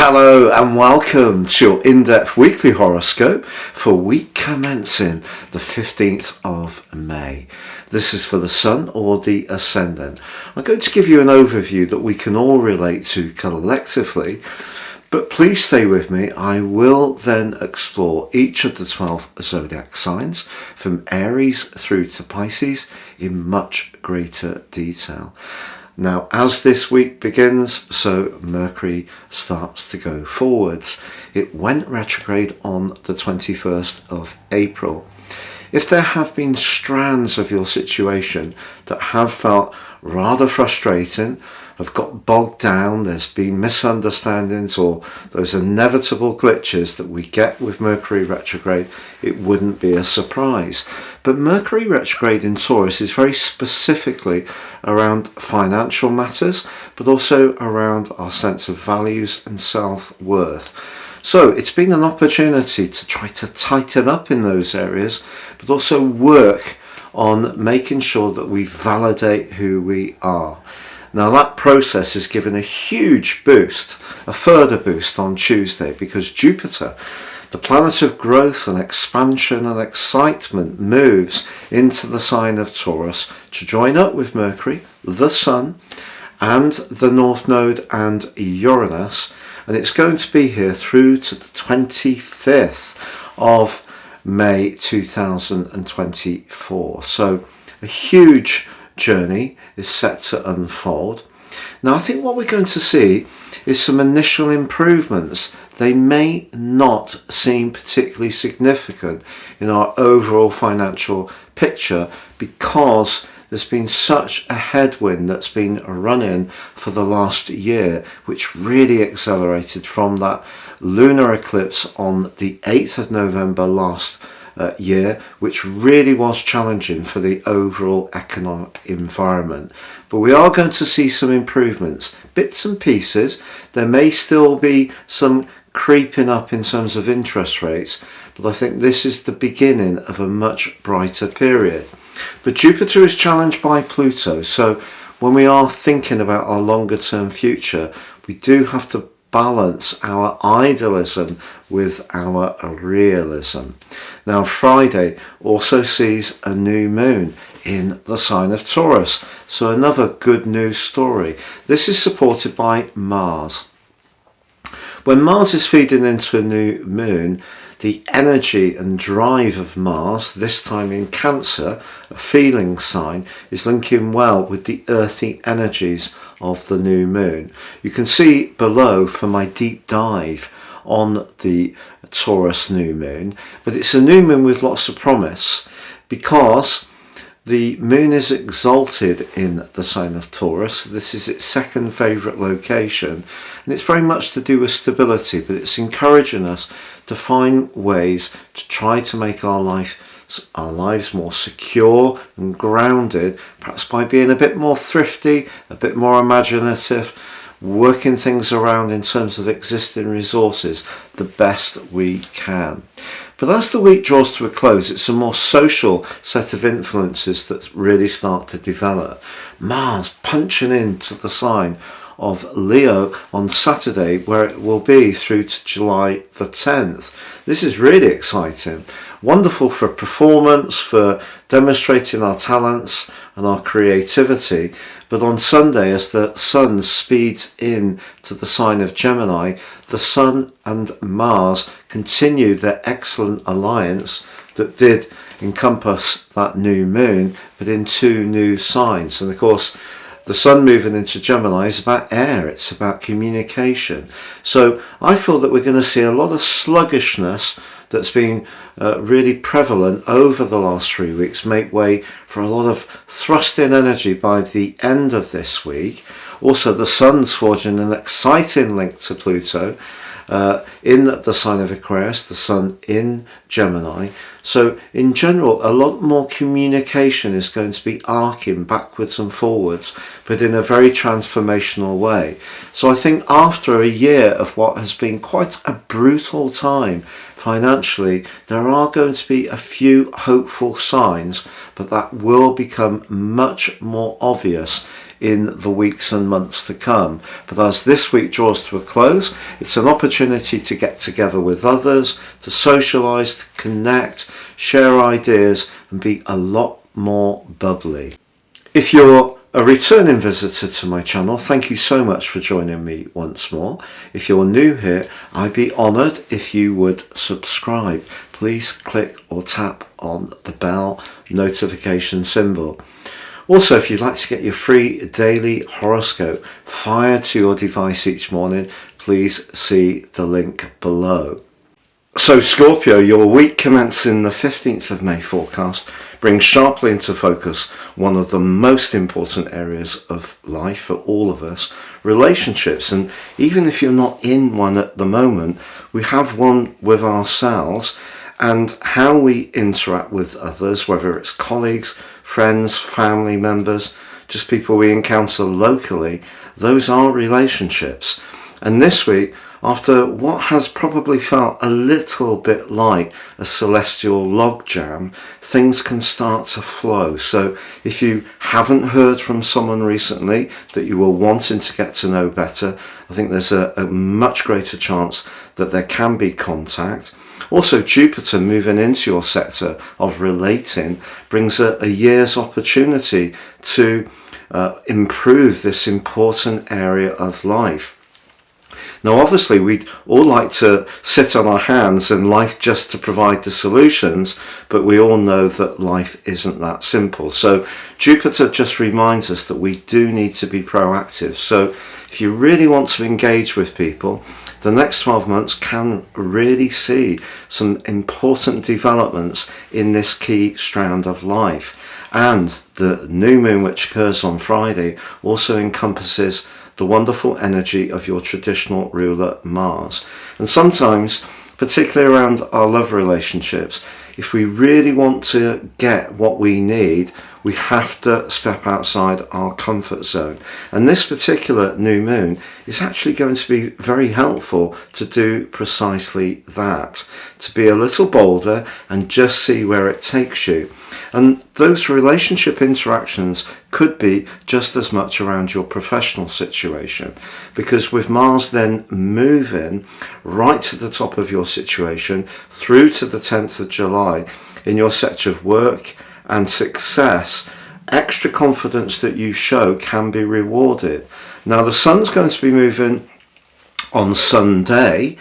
Hello and welcome to your in-depth weekly horoscope for week commencing the 15th of May. This is for the Sun or the Ascendant. I'm going to give you an overview that we can all relate to collectively, but please stay with me. I will then explore each of the 12 zodiac signs from Aries through to Pisces in much greater detail. Now, as this week begins, so Mercury starts to go forwards. It went retrograde on the 21st of April. If there have been strands of your situation that have felt rather frustrating, have got bogged down, there's been misunderstandings or those inevitable glitches that we get with Mercury retrograde, it wouldn't be a surprise. But Mercury retrograde in Taurus is very specifically around financial matters, but also around our sense of values and self-worth. So it's been an opportunity to try to tighten up in those areas, but also work on making sure that we validate who we are. Now that process is given a huge boost, a further boost on Tuesday, because Jupiter, the planet of growth and expansion and excitement, moves into the sign of Taurus to join up with Mercury, the Sun, and the North Node and Uranus. And it's going to be here through to the 25th of May 2024. So a huge journey is set to unfold. Now I think what we're going to see is some initial improvements. They may not seem particularly significant in our overall financial picture because there's been such a headwind that's been running for the last year, which really accelerated from that lunar eclipse on the 8th of November last year, which really was challenging for the overall economic environment. But we are going to see some improvements, bits and pieces. There may still be some creeping up in terms of interest rates, but I think this is the beginning of a much brighter period. But Jupiter is challenged by Pluto, so when we are thinking about our longer term future, we do have to balance our idealism with our realism. Now Friday also sees a new moon in the sign of Taurus, so another good news story. This is supported by Mars. When Mars is feeding into a new moon, the energy and drive of Mars, this time in Cancer, a feeling sign, is linking well with the earthy energies of the new moon. You can see below for my deep dive on the Taurus new moon, but it's a new moon with lots of promise because the moon is exalted in the sign of Taurus. This is its second favourite location, and it's very much to do with stability, but it's encouraging us to find ways to try to make our lives more secure and grounded, perhaps by being a bit more thrifty, a bit more imaginative, working things around in terms of existing resources the best we can. But as the week draws to a close, it's a more social set of influences that really start to develop. Mars punching into the sign of Leo on Saturday, where it will be through to July the 10th. This is really exciting. Wonderful for performance, for demonstrating our talents and our creativity. But on Sunday, as the Sun speeds in to the sign of Gemini, the Sun and Mars continue their excellent alliance that did encompass that new moon, but in two new signs. And of course, the Sun moving into Gemini is about air, it's about communication. So I feel that we're going to see a lot of sluggishness that's been really prevalent over the last 3 weeks make way for a lot of thrust-in energy by the end of this week. Also, the Sun's forging an exciting link to Pluto in the sign of Aquarius, the Sun in Gemini. So in general, a lot more communication is going to be arcing backwards and forwards, but in a very transformational way. So I think after a year of what has been quite a brutal time financially, there are going to be a few hopeful signs, but that will become much more obvious in the weeks and months to come. But as this week draws to a close, it's an opportunity to get together with others, to socialise, to connect, share ideas and be a lot more bubbly. If you're a returning visitor to my channel, thank you so much for joining me once more. If you're new here, I'd be honoured if you would subscribe. Please click or tap on the bell notification symbol. Also, if you'd like to get your free daily horoscope fired to your device each morning, please see the link below. So Scorpio, your week commencing the 15th of May forecast brings sharply into focus one of the most important areas of life for all of us, relationships. And even if you're not in one at the moment, we have one with ourselves, and how we interact with others, whether it's colleagues, friends, family members, just people we encounter locally, those are relationships. And this week, after what has probably felt a little bit like a celestial logjam, things can start to flow. So if you haven't heard from someone recently that you were wanting to get to know better, I think there's a much greater chance that there can be contact. Also, Jupiter moving into your sector of relating brings a year's opportunity to improve this important area of life. Now, obviously, we'd all like to sit on our hands and life just to provide the solutions, but we all know that life isn't that simple. So Jupiter just reminds us that we do need to be proactive. So if you really want to engage with people, the next 12 months can really see some important developments in this key strand of life. And the new moon, which occurs on Friday, also encompasses the wonderful energy of your traditional ruler Mars. And sometimes, particularly around our love relationships, if we really want to get what we need, we have to step outside our comfort zone. And this particular new moon is actually going to be very helpful to do precisely that, to be a little bolder and just see where it takes you. And those relationship interactions could be just as much around your professional situation, because with Mars then moving right to the top of your situation through to the 10th of July in your sector of work and success, extra confidence that you show can be rewarded. Now, the sun's going to be moving on Sunday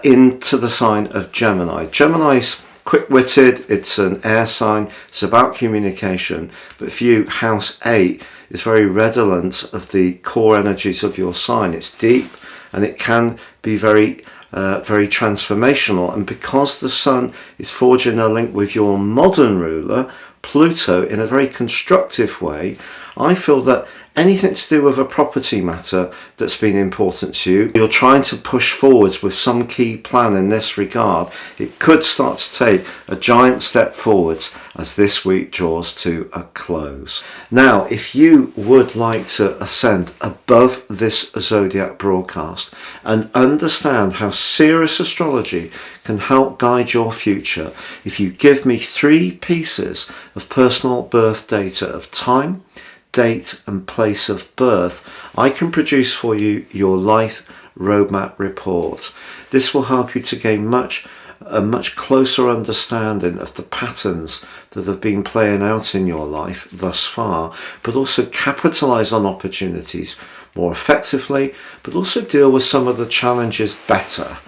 into the sign of Gemini. Gemini's quick-witted, it's an air sign, it's about communication, but for you, house 8 is very redolent of the core energies of your sign. It's deep and it can be very transformational. And because the sun is forging a link with your modern ruler, Pluto, in a very constructive way, I feel that anything to do with a property matter that's been important to you, you're trying to push forwards with some key plan in this regard, it could start to take a giant step forwards as this week draws to a close. Now, if you would like to ascend above this zodiac broadcast and understand how serious astrology can help guide your future, if you give me 3 pieces of personal birth data of time, date and place of birth, I can produce for you your life roadmap report. This will help you to gain a much closer understanding of the patterns that have been playing out in your life thus far, but also capitalize on opportunities more effectively, but also deal with some of the challenges better.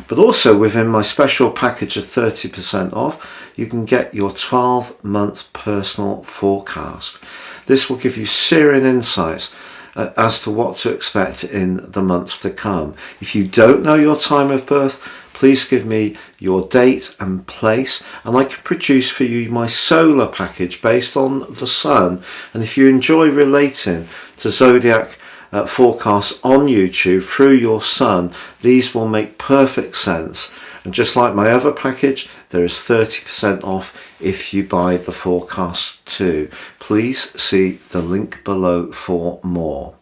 But also within my special package of 30% off, you can get your 12-month personal forecast. This will give you searing insights as to what to expect in the months to come. If you don't know your time of birth, please give me your date and place, and I can produce for you my solar package based on the sun. And if you enjoy relating to zodiac forecasts on YouTube through your sun, these will make perfect sense. And just like my other package, there is 30% off if you buy the forecast too. Please see the link below for more.